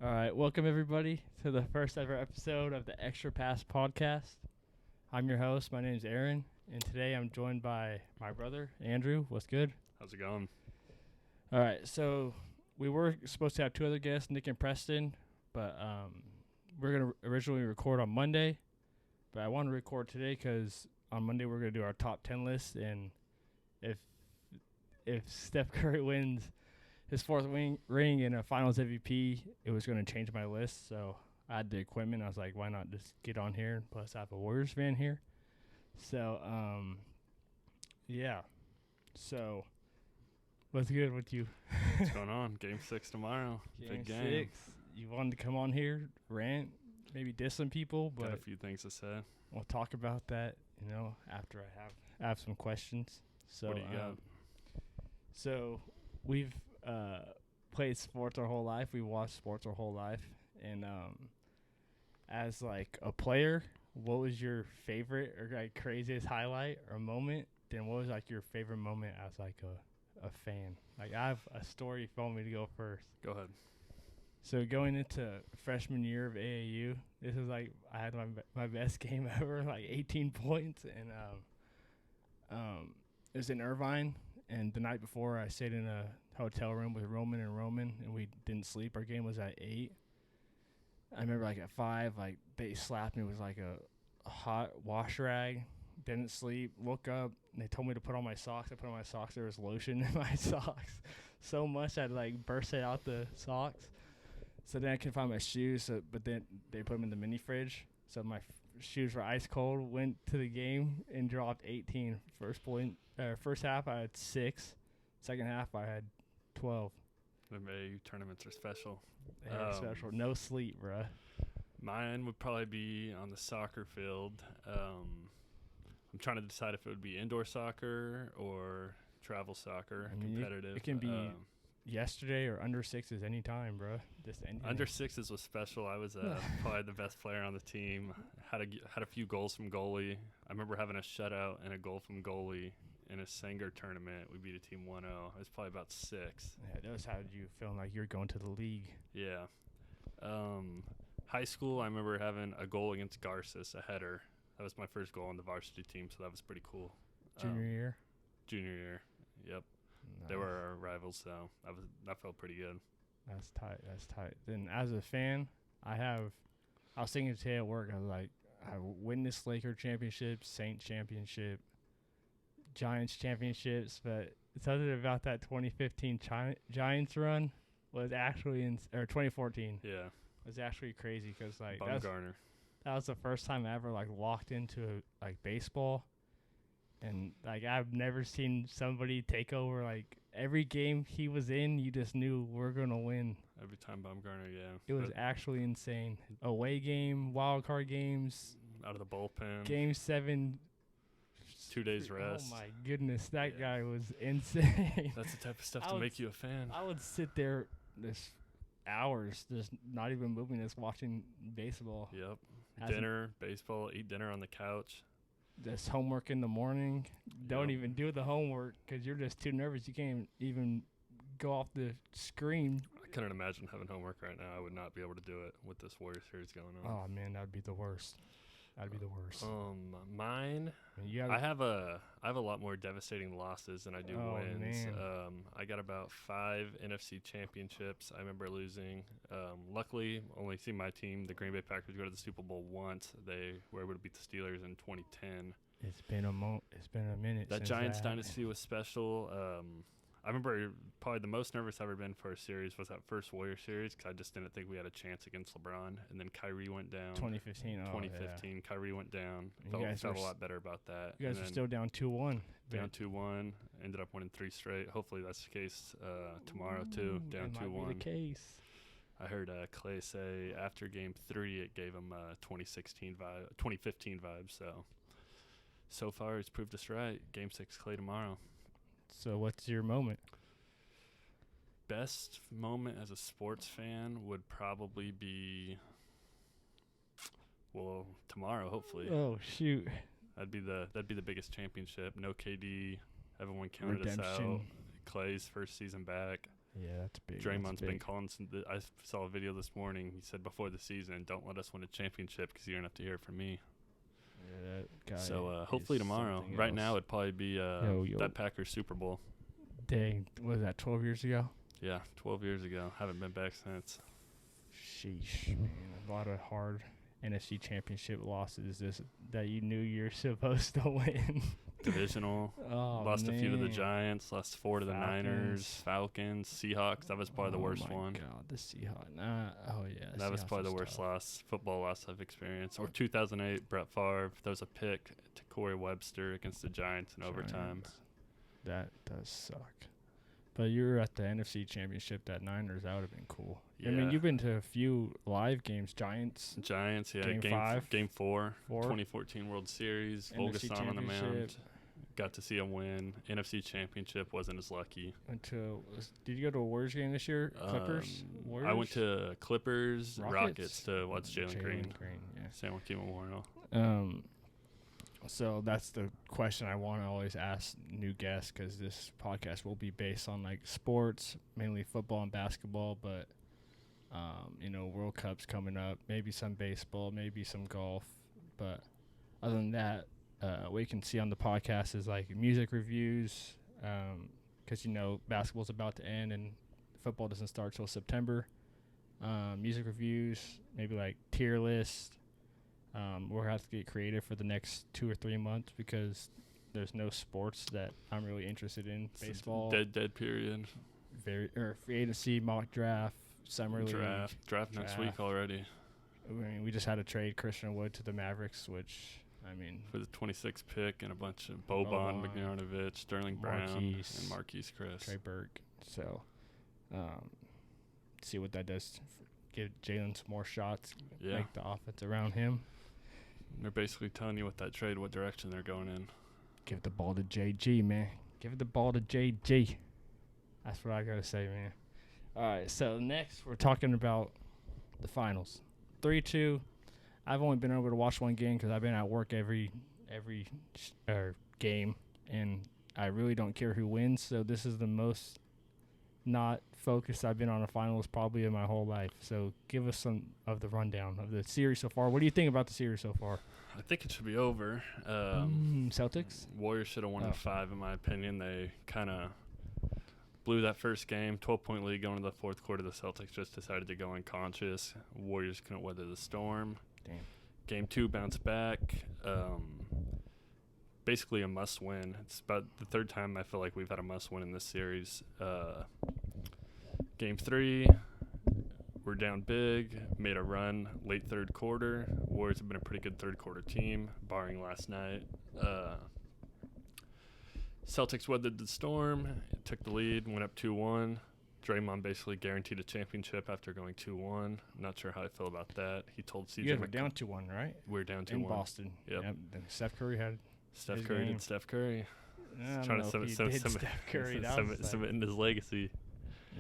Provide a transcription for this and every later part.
All right, welcome everybody to the first ever episode of the Extra Pass podcast. I'm your host. My name is Aaron, and today I'm joined by my brother Andrew. What's good? How's it going? All right, so we were supposed to have two other guests, Nick and Preston, but we're gonna originally record on Monday, but I want to record today because on Monday we're gonna do our top 10 list, and if Steph Curry wins his fourth ring in a Finals MVP, it was going to change my list. So I had the equipment. I was like, why not just get on here? Plus, I have a Warriors fan here. So, yeah. So, what's good with you? What's going on? Game 6 tomorrow. Big game. 6. You wanted to come on here, rant, maybe diss some people, but got a few things to say. We'll talk about that, after I have some questions. So, what do you got? So, we've played sports our whole life. We watched sports our whole life. And as like a player, what was your favorite or like craziest highlight or moment? Then what was like your favorite moment as like a fan? Like I have a story if you want me to go first. Go ahead. So going into freshman year of AAU, this is like I had my best game ever, like 18 points, and it was in Irvine. And the night before, I stayed in a hotel room with Roman, and we didn't sleep. Our game was at 8. I remember, like, at 5, like, they slapped me with, like, a hot wash rag. Didn't sleep. Woke up, and they told me to put on my socks. I put on my socks. There was lotion in my socks so much I, like, bursted out the socks. So then I couldn't find my shoes, but then they put them in the mini fridge. So my shoes were ice cold. Went to the game and dropped 18. First half I had 6. Second half I had 12. The AAU tournaments are special. They're special. No sleep, bruh. Mine would probably be on the soccer field. I'm trying to decide if it would be indoor soccer or travel soccer, competitive. It can be yesterday or under 6s anytime, bruh. Just anything. Under 6s was special. I was probably the best player on the team. Had a few goals from goalie. I remember having a shutout and a goal from goalie in a Sanger tournament. We beat a team 1-0. I was probably about 6. Yeah, that was how you feeling like you're going to the league. Yeah. High school, I remember having a goal against Garces, a header. That was my first goal on the varsity team, so that was pretty cool. Junior year? Junior year, yep. Nice. They were our rivals, so that felt pretty good. That's tight. Then as a fan, I was thinking today at work, I witnessed Laker championships, Saints championship, Giants championships, but something about that 2015 Giants run was actually or 2014. Yeah. Was actually crazy because like that was the first time I ever like walked into like baseball, and like I've never seen somebody take over like every game he was in. You just knew we're gonna win every time. Bumgarner, yeah. It was actually insane. Away game, wild card games, out of the bullpen. Game 7. 2 days rest. Oh my goodness, that guy was insane. That's the type of stuff to make you a fan. I would sit there this hours, just not even moving, just watching baseball. Yep. Dinner, baseball, eat dinner on the couch. Just homework in the morning. Don't even do the homework because you're just too nervous. You can't even go off the screen. I couldn't imagine having homework right now. I would not be able to do it with this Warriors series going on. Oh man, that'd be the worst. Mine. I have a lot more devastating losses than I do wins. I got about 5 NFC championships. I remember losing. Luckily, only seen my team, the Green Bay Packers, go to the Super Bowl once. They were able to beat the Steelers in 2010. It's been a minute. That Giants dynasty was special. I remember probably the most nervous I've ever been for a series was that first Warrior series because I just didn't think we had a chance against LeBron. And then Kyrie went down. 2015. Yeah. Kyrie went down. Felt a lot better about that. You guys are still down 2-1. Down 2-1. Ended up winning 3 straight. Hopefully that's the case tomorrow too. Down 2-1. Might be the case. I heard Clay say after Game 3 it gave him 2015 vibes. So far he's proved us right. Game 6 Clay tomorrow. So what's your moment? Best moment as a sports fan would probably be, tomorrow hopefully. Oh shoot! That'd be the biggest championship. No KD. Everyone counted us out. Clay's first season back. Yeah, that's big. Draymond's been calling. I saw a video this morning. He said before the season, "Don't let us win a championship because you're gonna have to hear it from me." Yeah, that guy. So hopefully tomorrow. Right now, it'd probably be that Packers Super Bowl. Dang, what was that? 12 years ago? Yeah, 12 years ago. Haven't been back since. Sheesh, man. A lot of hard NFC Championship losses that you knew you're supposed to win. Divisional. Lost a few to the Giants. Lost 4 to the Niners. Falcons. Seahawks. That was probably the worst one. Oh, my God. The Seahawks. That was probably the worst football loss I've experienced. Or 2008, Brett Favre. There was a pick to Corey Webster against the Giants in overtime. That does suck. But you were at the NFC Championship, that Niners. That would have been cool. Yeah. I mean, you've been to a few live games. Giants, yeah. Game 4. 2014 World Series. Volgason on the mound. Got to see them win. NFC Championship, wasn't as lucky. Did you go to a Warriors game this year? Clippers? Warriors? I went to Clippers, Rockets to watch Jalen Green. Yeah. San Joaquin Memorial. So that's the question I want to always ask new guests, because this podcast will be based on like sports, mainly football and basketball, but World Cup's coming up, maybe some baseball, maybe some golf, but other than that, what you can see on the podcast is like music reviews, because basketball's about to end and football doesn't start till September. Music reviews, maybe like tier list. We'll have to get creative for the next 2 or 3 months because there's no sports that I'm really interested in. Baseball. Dead period. Free agency, mock draft, summer league. Draft next week already. I mean, we just had to trade Christian Wood to the Mavericks, which, I mean. For the 26th pick and a bunch of Boban, Bogdanovic, Sterling Brown, and Marquise Chris. Trey Burke. So, see what that does. Give Jalen some more shots. Yeah. Make the offense around him. They're basically telling you with that trade what direction they're going in. Give the ball to JG, man. Give the ball to JG. That's what I got to say, man. All right, so next we're talking about the finals. 3-2. I've only been able to watch one game because I've been at work every game, and I really don't care who wins. So this is the most not focused I've been on a finals probably in my whole life. So give us some of the rundown of the series so far. What do you think about the series so far? I think it should be over. Celtics? Warriors should have won in 5, in my opinion. They kind of blew that first game, 12-point lead going to the fourth quarter. The Celtics just decided to go unconscious. Warriors couldn't weather the storm. Damn. Game 2 bounced back. Basically a must-win. It's about the third time I feel like we've had a must-win in this series. Game 3, we're down big, made a run late third quarter. Warriors have been a pretty good third-quarter team, barring last night. Celtics weathered the storm, took the lead, went up 2-1. Draymond basically guaranteed a championship after going 2-1. Not sure how I feel about that. He told CJ. You guys were down 2-1, right? We were down 2-1. In Boston. Yep. Then Steph Curry had Steph Curry did Steph Curry. Trying to submit his legacy.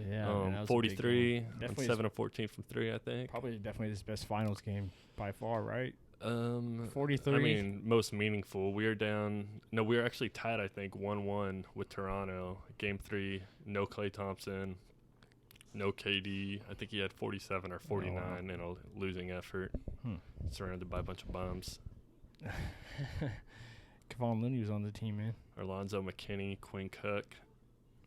Yeah, 43, 7 of 14 from 3, I think. Probably definitely his best finals game by far, right? 43. I mean, most meaningful. We were actually tied, I think, 1-1 with Toronto. Game 3, no Klay Thompson, no KD. I think he had 47 or 49 in a losing effort. Surrounded by a bunch of bums. Kevon Looney was on the team, man. Alonzo McKinney, Quinn Cook,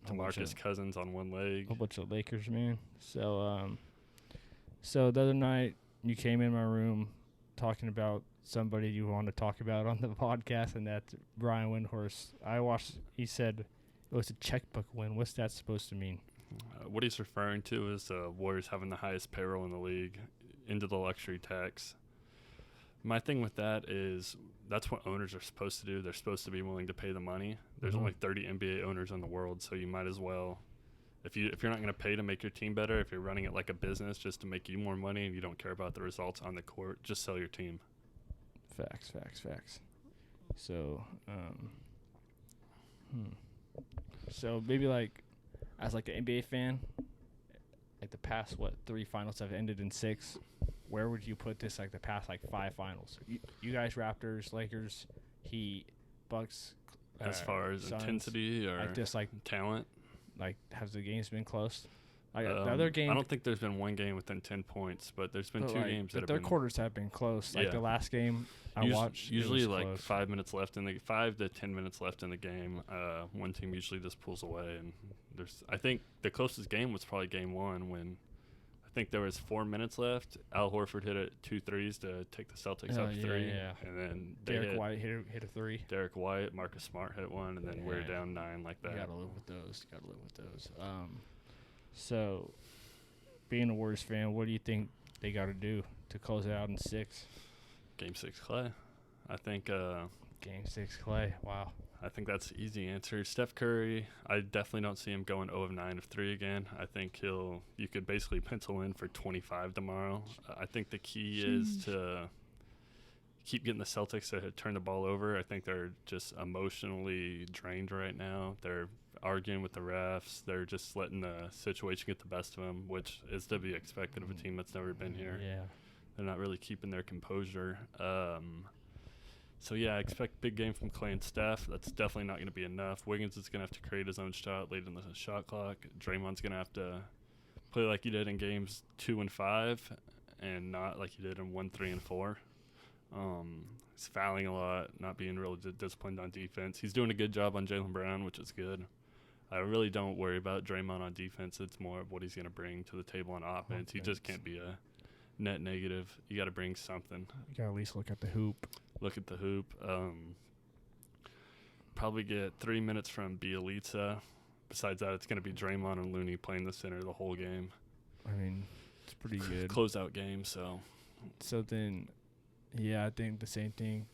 DeMarcus Cousins on one leg. A whole bunch of Lakers, man. So the other night you came in my room talking about somebody you want to talk about on the podcast, and that's Brian Windhorst. He said it was a checkbook win. What's that supposed to mean? What he's referring to is the Warriors having the highest payroll in the league into the luxury tax. My thing with that is that's what owners are supposed to do. They're supposed to be willing to pay the money. There's only 30 NBA owners in the world, so you might as well, if you're not going to pay to make your team better, if you're running it like a business just to make you more money and you don't care about the results on the court, just sell your team. Facts. So, so maybe like as like an NBA fan, like the past 3 finals have ended in 6. Where would you put this, like the past 5 finals? You guys, Raptors, Lakers, Heat, Bucks. As far as Suns, intensity or like this, like talent? Like, has the games been close? Like, the other game, I don't think there's been one game within 10 points, but there's been two games that have been. The third quarters have been close. Like the last game I watched, usually like close. 5 minutes left 5 to 10 minutes left in the game. One team usually just pulls away, and I think the closest game was probably game 1 when I think there was 4 minutes left. Al Horford hit 2 threes to take the Celtics up 3, and then Derek White hit a 3. Derek White, Marcus Smart hit 1, and then we're down 9 like that. You gotta live with those. So, being a Warriors fan, what do you think they got to do to close it out in 6? Game 6 Clay. I think. Game 6 Clay. Wow. I think that's the easy answer. Steph Curry, I definitely don't see him going 0 of 9 of 3 again. I think you could basically pencil in for 25 tomorrow. I think the key is to keep getting the Celtics to turn the ball over. I think they're just emotionally drained right now. They're arguing with the refs. They're just letting the situation get the best of them, which is to be expected of a team that's never been here. Yeah. They're not really keeping their composure. So, I expect big game from Clay and Steph. That's definitely not going to be enough. Wiggins is going to have to create his own shot late in the shot clock. Draymond's going to have to play like he did in games 2 and 5 and not like he did in 1, 3, and 4. He's fouling a lot, not being real disciplined on defense. He's doing a good job on Jaylen Brown, which is good. I really don't worry about Draymond on defense. It's more of what he's going to bring to the table on offense. He just can't be a net negative. You got to bring something. You got to at least look at the hoop. Probably get 3 minutes from Bielitsa. Besides that, it's going to be Draymond and Looney playing the center the whole game. I mean, it's pretty good. Closeout game, so. So then, I think the same thing.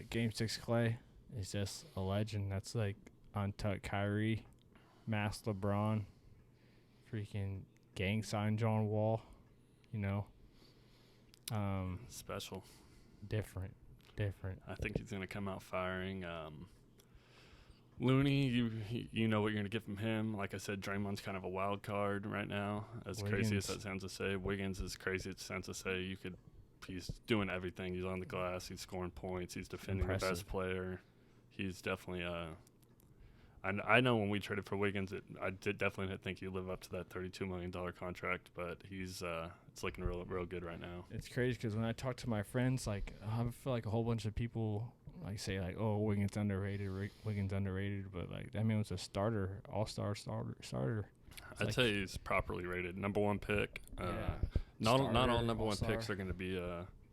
Game 6 Clay is just a legend. That's like untucked Kyrie, masked LeBron, freaking gang sign John Wall, Special. Different. I think he's going to come out firing. Looney, you know what you're going to get from him. Like I said, Draymond's kind of a wild card right now, as crazy as that sounds to say. Wiggins is crazy as it sounds to say. He's doing everything. He's on the glass. He's scoring points. He's defending the best player. He's definitely I know when we traded for Wiggins, I definitely didn't think he'd live up to that $32 million contract, but he's it's looking real good right now. It's crazy because when I talk to my friends, like I feel like a whole bunch of people say like, "Oh, Wiggins underrated," but like that man was a starter, all-star starter. I'd say he's properly rated, number 1 pick. Not all number 1 picks are going to be.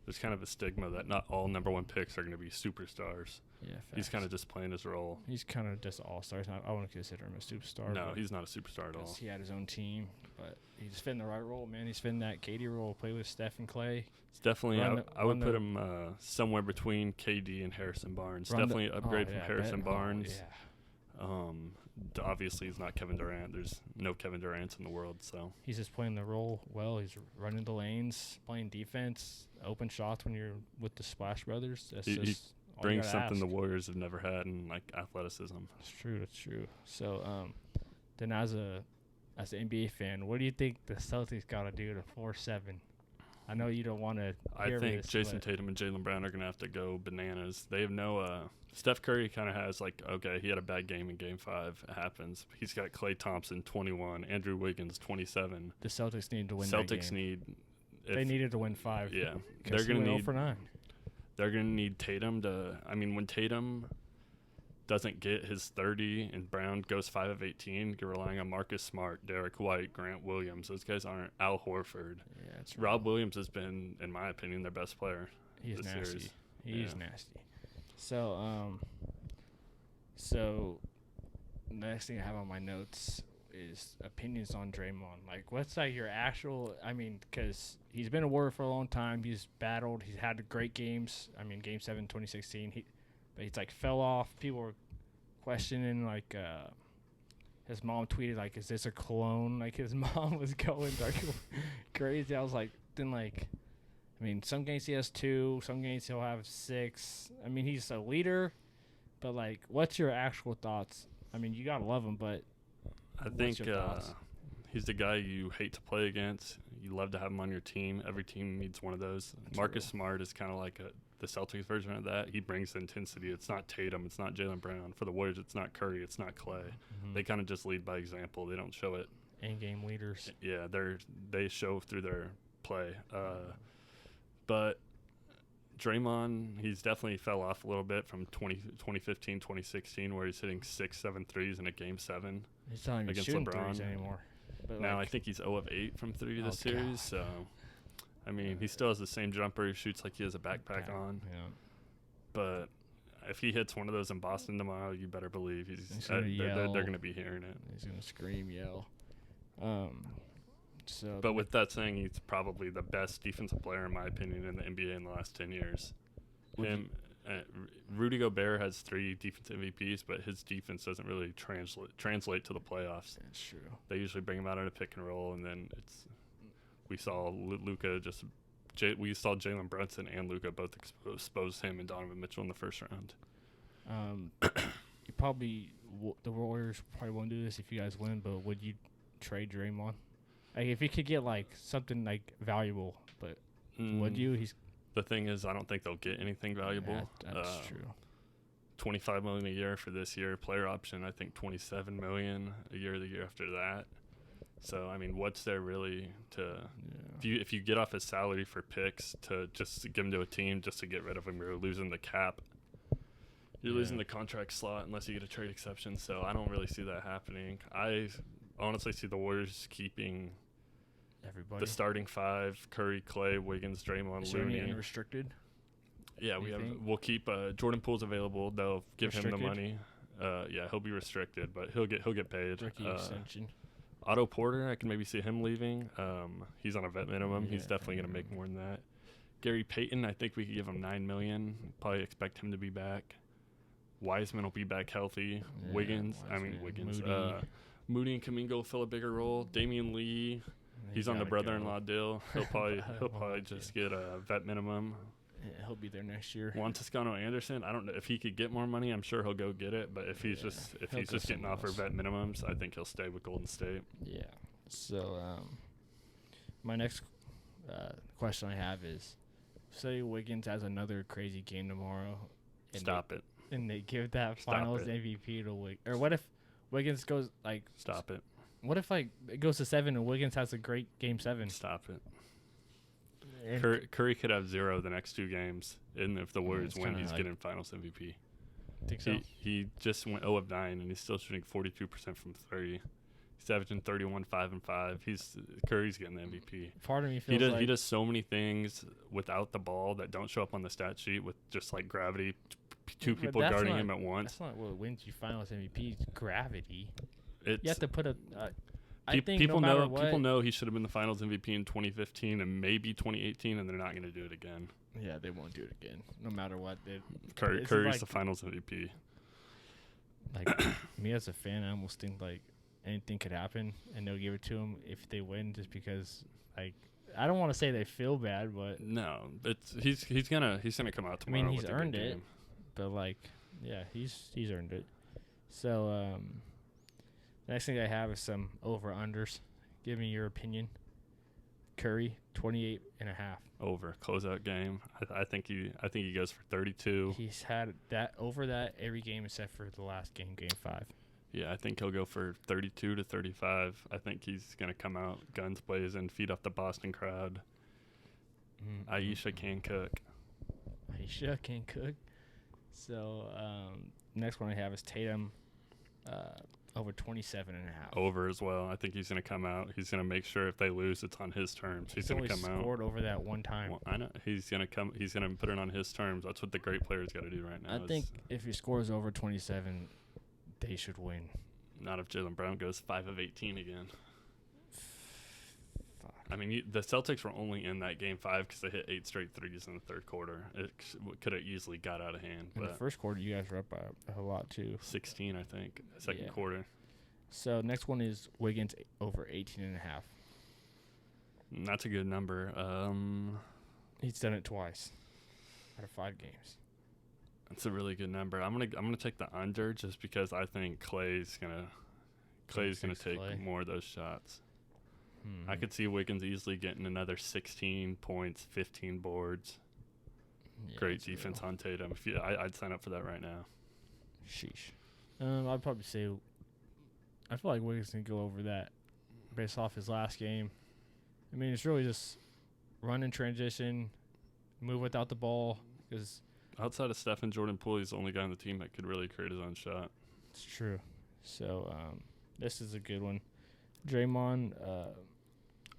There's kind of a stigma that not all number 1 picks are going to be superstars. Yeah, facts. He's kind of just playing his role. He's kind of just all-star. I wouldn't consider him a superstar. No, he's not a superstar at all. He had his own team, but he's fitting the right role, man. He's fitting that KD role, play with Steph and Clay. It's definitely, I would put him somewhere between KD and Harrison Barnes. Definitely an upgrade from Harrison Barnes. Obviously, he's not Kevin Durant. There's no Kevin Durants in the world, so. He's just playing the role well. He's running the lanes, playing defense, open shots when you're with the Splash Brothers. That's he brings something the Warriors have never had in, like, athleticism. That's true. So, then as an NBA fan, what do you think the Celtics got to do to 4-7? I know you don't want to I think Jason Tatum and Jaylen Brown are going to have to go bananas. They have no Steph Curry kind of has, like, okay, he had a bad game in Game 5. It happens. He's got Klay Thompson, 21, Andrew Wiggins, 27. The Celtics need to win that game. They needed to win 5. Yeah. They're going to need 0 for 9. They're going to need Tatum to – I mean, when Tatum doesn't get his 30 and Brown goes 5 of 18, you're relying on Marcus Smart, Derek White, Grant Williams. Those guys aren't Al Horford. Yeah, it's Rob Williams has been, in my opinion, their best player. He's this nasty. series. He's nasty. So, the next thing I have on my notes is opinions on Draymond. Like, what's like your actual? I mean, because he's been a Warrior for a long time. He's battled. He's had great games. I mean, Game 7, 2016. But he's like fell off. People were questioning like. His mom tweeted like, "Is this a clone?" Like his mom was going like crazy. I was like, then like. I mean, some games he has 2, some games he'll have 6. I mean, he's a leader, but, like, what's your actual thoughts? I mean, you got to love him, but I think he's the guy you hate to play against. You love to have him on your team. Every team needs one of those. That's Marcus Smart is kind of like the Celtics version of that. He brings the intensity. It's not Tatum. It's not Jaylen Brown. For the Warriors, it's not Curry. It's not Clay. Mm-hmm. They kind of just lead by example. They don't show it. In-game leaders. Yeah, they show through their play. But Draymond, he's definitely fell off a little bit from 2015, 2016, where he's hitting 6-7 threes in a game 7 he's not even against shooting LeBron threes anymore. But now I think he's 0 of 8 from 3 this God. series. So, I mean, he still has the same jumper. He shoots like he has a backpack on. Yeah. But if he hits one of those in Boston tomorrow, you better believe they're going to be hearing it. He's going to scream, yell. But with that saying, he's probably the best defensive player, in my opinion, in the NBA in the last 10 years. Rudy Gobert has 3 defensive MVPs, but his defense doesn't really translate to the playoffs. That's true. They usually bring him out in a pick and roll, and then we saw Luka we saw Jalen Brunson and Luka both expose him and Donovan Mitchell in the first round. The Warriors probably won't do this if you guys win, but would you trade Draymond? Like, if he could get like something like valuable, but would you? The thing is, I don't think they'll get anything valuable. Yeah, that's true. $25 million a year for this year. Player option, I think $27 million a year the year after that. So, I mean, what's there really to if you get off his salary for picks to just give him to a team just to get rid of him, you're losing the cap. You're losing the contract slot unless you get a trade exception. So I don't really see that happening. I honestly see the Warriors keeping everybody. The starting 5: Curry, Clay, Wiggins, Draymond, Looney. Any restricted? Yeah, we'll keep Jordan Poole's available. They'll give him the money. Yeah, he'll be restricted, but he'll get paid. Rookie extension. Otto Porter, I can maybe see him leaving. He's on a vet minimum. He's definitely going to make more than that. Gary Payton, I think we could give him $9 million. Probably expect him to be back. Wiseman will be back healthy. Yeah, Wiggins. Moody and Kuminga will fill a bigger role. Damian Lee, he's on the brother-in-law deal. He'll probably just get a vet minimum. Yeah, he'll be there next year. Juan Toscano Anderson, I don't know if he could get more money. I'm sure he'll go get it. But if he's just getting offered vet minimums, I think he'll stay with Golden State. Yeah. So my next question I have is, say Wiggins has another crazy game tomorrow. Stop it. And they give that Finals MVP to Wiggins. Or what if Wiggins goes like? Stop it. What if like it goes to 7 and Wiggins has a great game 7? Stop it. Curry could have 0 the next 2 games, and if the Warriors win, he's getting Finals MVP. Think so? He just went 0 of 9, and he's still shooting 42% from 3. He's averaging 31, 5 and 5. Curry's getting the MVP. Part of me feels he does so many things without the ball that don't show up on the stat sheet with just like gravity. 2 people guarding him at once. That's not what wins you Finals MVP. It's gravity. You have to put a. People know he should have been the Finals MVP in 2015 and maybe 2018, and they're not going to do it again. Yeah, they won't do it again, no matter what. Curry's the Finals MVP. Like me as a fan, I almost think like anything could happen, and they'll give it to him if they win, just because like. I don't want to say they feel bad, but no, he's gonna come out tomorrow. I mean, he's earned it, but like, yeah, he's earned it. So the next thing I have is some over-unders. Give me your opinion. Curry, 28.5. Over closeout game. I think he goes for 32. He's had that over that every game except for the last game, Game 5. Yeah, I think he'll go for 32 to 35. I think he's gonna come out guns blazing, feed off the Boston crowd. Aisha can cook. Aisha can cook. So next one I have is Tatum. Over 27.5. Over as well. I think he's going to come out. He's going to make sure if they lose, it's on his terms. He's going to come out. Scored over that one time. Well, I know. He's going to come. He's going to put it on his terms. That's what the great players got to do right now. I think if he scores over 27, they should win. Not if Jaylen Brown goes 5 of 18 again. Fuck. I mean, the Celtics were only in that Game 5 because they hit 8 straight threes in the third quarter. It could have easily got out of hand. In the first quarter, you guys were up by a lot, too. 16, I think, second quarter. So next one is Wiggins over 18.5. That's a good number. He's done it twice out of 5 games. That's a really good number. I'm gonna take the under just because I think Clay's gonna take more of those shots. I could see Wiggins easily getting another 16 points, 15 boards. great defense on Tatum. I'd sign up for that right now. Sheesh. I'd probably say I feel like Wiggins can go over that based off his last game. I mean, it's really just run in transition, move without the ball. Because outside of Steph and Jordan Poole, he's the only guy on the team that could really create his own shot. It's true. So this is a good one. Draymond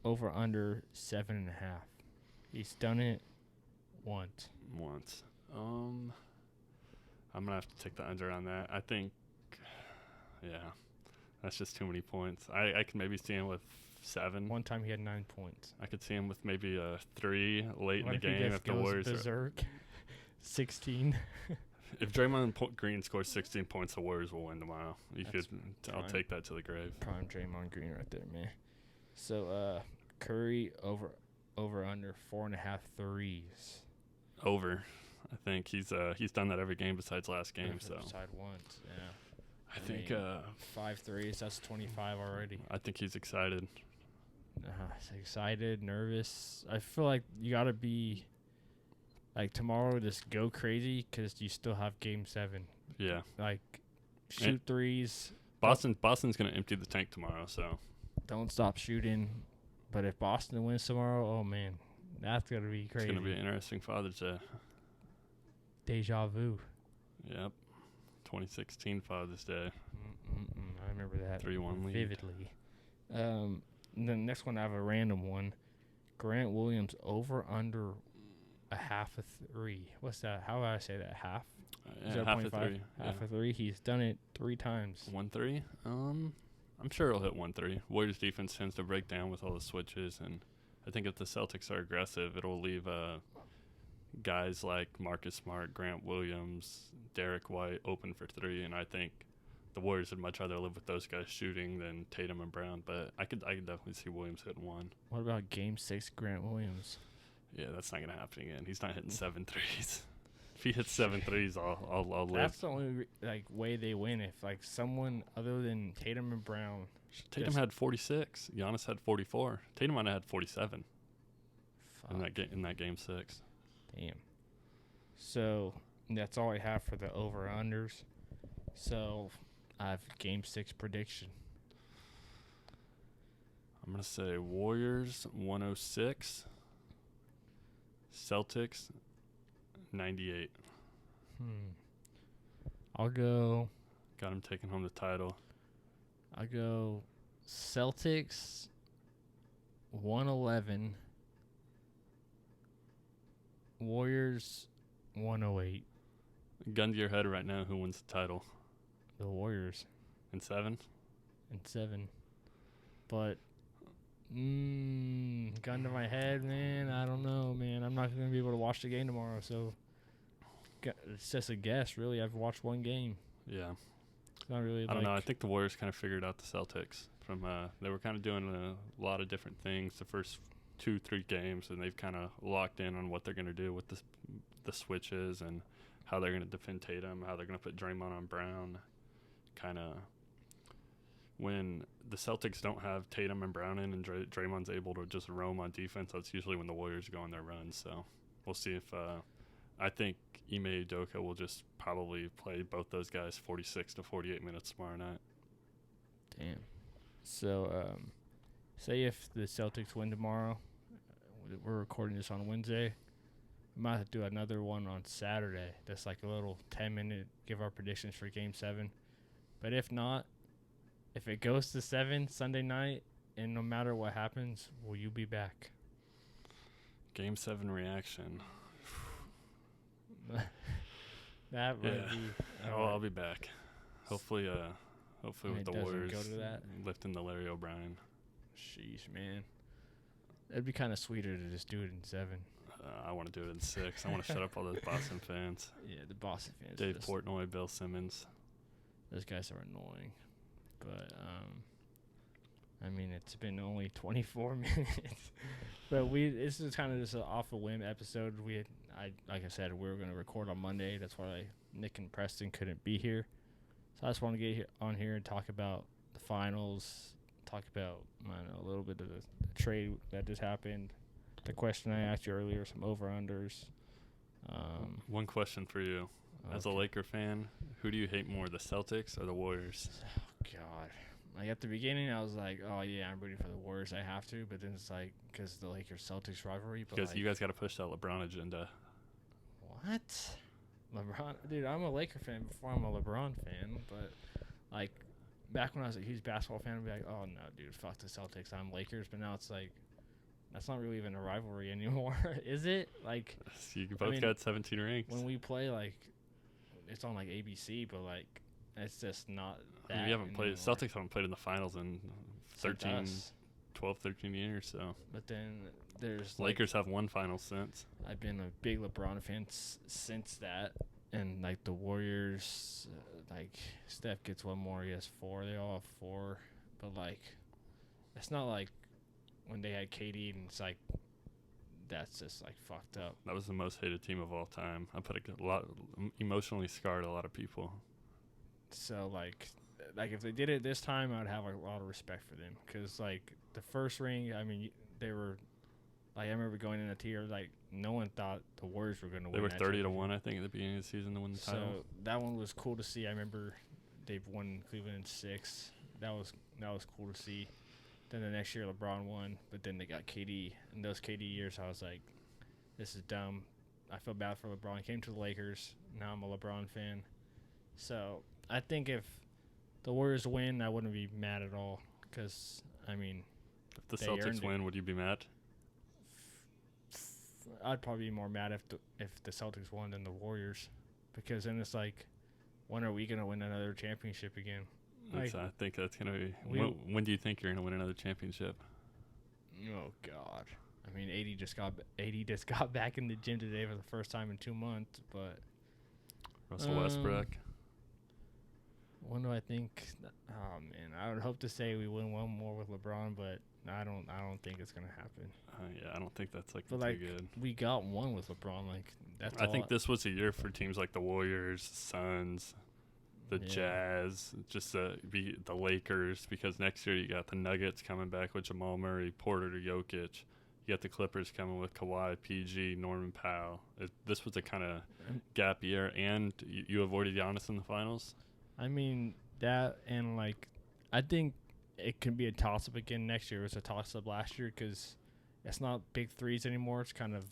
over under 7.5. He's done it once. I'm gonna have to take the under on that. I think, that's just too many points. I could maybe see him with 7. One time he had 9 points. I could see him with maybe a 3 late in the game if the Warriors berserk. 16. If Draymond Green scores 16 points, the Warriors will win tomorrow. I'll take that to the grave. Prime Draymond Green right there, man. So Curry over under 4.5 threes. Over. I think he's done that every game besides last game. Besides once, yeah. I think 5 threes. That's 25 already. I think he's excited. Excited, nervous. I feel like you gotta be like tomorrow. Just go crazy because you still have Game 7. Yeah. Like shoot threes. Boston's gonna empty the tank tomorrow, so don't stop shooting. But if Boston wins tomorrow, oh man, that's gonna be crazy. It's gonna be an interesting Father's Day. Deja vu. Yep. 2016 Father's Day. I remember that 3-1 lead. Vividly. The next one, I have a random one. Grant Williams over under a half a 3. What's that? How would I say that? Half? Half a 3. Half a 3. He's done it 3 times. 1-3? I'm sure he'll hit 1-3. Warriors defense tends to break down with all the switches, and I think if the Celtics are aggressive, it'll leave guys like Marcus Smart, Grant Williams, Derek White open for 3, and I think the Warriors would much rather live with those guys shooting than Tatum and Brown, but I could definitely see Williams hitting 1. What about Game 6 Grant Williams? Yeah, that's not going to happen again. He's not hitting 7 threes. If he hits 7 threes, I'll live. That's the only way they win. If someone other than Tatum and Brown. Tatum had 46. Giannis had 44. Tatum might have had 47. In that game 6. Damn. So that's all I have for the over-unders. So I have Game 6 prediction. I'm going to say Warriors 106. Celtics 98. I'll go. Got him taking home the title. I'll go Celtics 111. Warriors 108. Gun to your head right now, who wins the title? The Warriors. In 7? In 7. But gun to my head, man. I don't know, man. I'm not going to be able to watch the game tomorrow, so it's just a guess, really. I've watched one game. Yeah. It's not really. I don't know. I think the Warriors kind of figured out the Celtics. They were kind of doing a lot of different things the first 2-3 games, and they've kind of locked in on what they're going to do with the switches and how they're going to defend Tatum, how they're going to put Draymond on Brown. Kind of when the Celtics don't have Tatum and Brown in and Draymond's able to just roam on defense, that's usually when the Warriors go on their run. So we'll see if I think Ime Udoka will just probably play both those guys 46 to 48 minutes tomorrow night. Damn. So say if the Celtics win tomorrow, we're recording this on Wednesday. We might have to do another one on Saturday. That's like a little 10-minute give our predictions for Game 7. But if not, if it goes to 7 Sunday night, and no matter what happens, will you be back? Game 7 reaction. That would be. I'll be back. Hopefully with the Warriors go to that. Lifting the Larry O'Brien. Sheesh, man. It'd be kind of sweeter to just do it in 7. I want to do it in 6. I want to shut up all those Boston fans. Yeah, the Boston fans. Dave Portnoy, Bill Simmons. Those guys are annoying. But, I mean, it's been only 24 minutes. But this is kind of just an off-a-whim episode. Like I said, we were going to record on Monday. That's why Nick and Preston couldn't be here. So I just want to get on here and talk about the finals, talk about a little bit of the trade that just happened, the question I asked you earlier, some over-unders, One question for you. As a Laker fan, who do you hate more, the Celtics or the Warriors? Oh, God. Like, at the beginning, I was like, oh, yeah, I'm rooting for the Warriors. I have to. But then it's like, because the Lakers-Celtics rivalry. Because like, you guys got to push that LeBron agenda. What? LeBron? Dude, I'm a Laker fan before I'm a LeBron fan. But, like, back when I was a huge basketball fan, I'd be like, oh, no, dude, fuck the Celtics. I'm Lakers. But now it's like, that's not really even a rivalry anymore, is it? Like, you both got 17 rings. When we play, like, it's on, like, ABC, but, like, it's just not that. We haven't played. Celtics haven't played in the finals in 12, 13 years. So. But then there's Lakers have won finals since. I've been a big LeBron fan since that, and like the Warriors, like Steph gets one more, he has 4. They all have 4, but like it's not like when they had KD and it's like that's just like fucked up. That was the most hated team of all time. I put a lot emotionally scarred a lot of people. So like if they did it this time, I'd have a lot of respect for them because like the first ring, I mean they were like I remember going in a tier like no one thought the Warriors were going to win. They were 30-1, I think, at the beginning of the season to win the title. So that one was cool to see. I remember they've won Cleveland in 6. That was cool to see. Then the next year LeBron won, but then they got KD. In those KD years, I was like, this is dumb. I feel bad for LeBron. He came to the Lakers. Now I'm a LeBron fan. So I think if the Warriors win, I wouldn't be mad at all because, I mean, if the Celtics win, would you be mad? I'd probably be more mad if the Celtics won than the Warriors because then it's like, when are we going to win another championship again? Like, I think that's going to be – when do you think you're going to win another championship? Oh, God. I mean, AD just got back in the gym today for the first time in 2 months, but Russell Westbrook. When do I think? Oh man, I would hope to say we win one more with LeBron, but I don't think it's gonna happen. Yeah, I don't think that's like too good. We got one with LeBron, like that's. I think this was a year for teams like the Warriors, Suns, the Jazz, just be the Lakers, because next year you got the Nuggets coming back with Jamal Murray, Porter to Jokic. You got the Clippers coming with Kawhi, PG, Norman Powell. This was a kind of gap year, and you avoided Giannis in the finals. I mean, that, and like, I think it can be a toss-up again next year. It was a toss-up last year because it's not big threes anymore. It's kind of,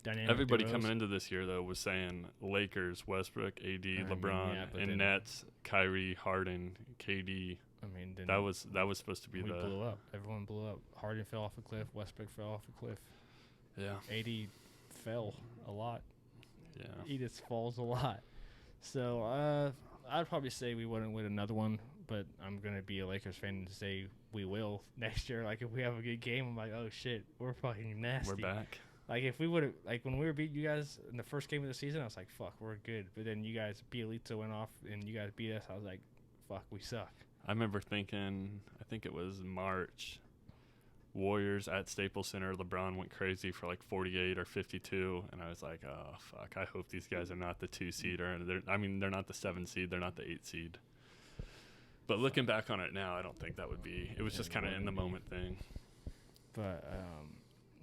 dynamic. Everybody coming into this year, though, was saying Lakers, Westbrook, AD, LeBron, and Nets, Kyrie, Harden, KD. I mean, then that was supposed to be we blew up. Everyone blew up. Harden fell off a cliff. Westbrook fell off a cliff. Yeah. AD fell a lot. Yeah. He just falls a lot. So I'd probably say we wouldn't win another one, but I'm gonna be a Lakers fan and say we will next year. Like if we have a good game, I'm like, oh shit, we're fucking nasty. We're back. Like if we would have, like when we were beating you guys in the first game of the season, I was like, fuck, we're good. But then you guys, Bielitsa went off and you guys beat us. I was like, fuck, we suck. I remember thinking, I think it was March, Warriors at Staples Center. LeBron went crazy for like 48 or 52, and I was like, oh, fuck, I hope these guys are not the 2 seed. They're not the 7 seed. They're not the 8 seed. But looking back on it now, I don't think that would be. It was just kind of in the moment thing. But,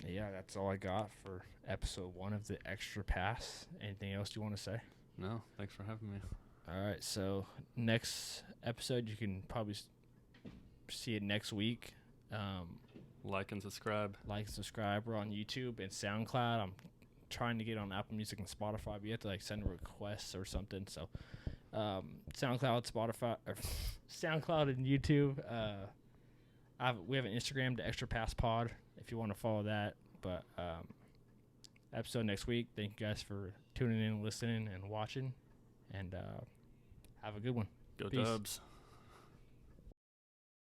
yeah, that's all I got for episode 1 of the Extra Pass. Anything else you want to say? No, thanks for having me. All right, so next episode, you can probably see it next week. Like and subscribe. We're on YouTube and SoundCloud. I'm trying to get on Apple Music and Spotify, but you have to like send requests or something. So SoundCloud, Spotify, or SoundCloud and YouTube. We have an Instagram, the Extra Pass Pod, if you want to follow that. But episode next week. Thank you guys for tuning in, listening, and watching. And have a good one. Go Dubs.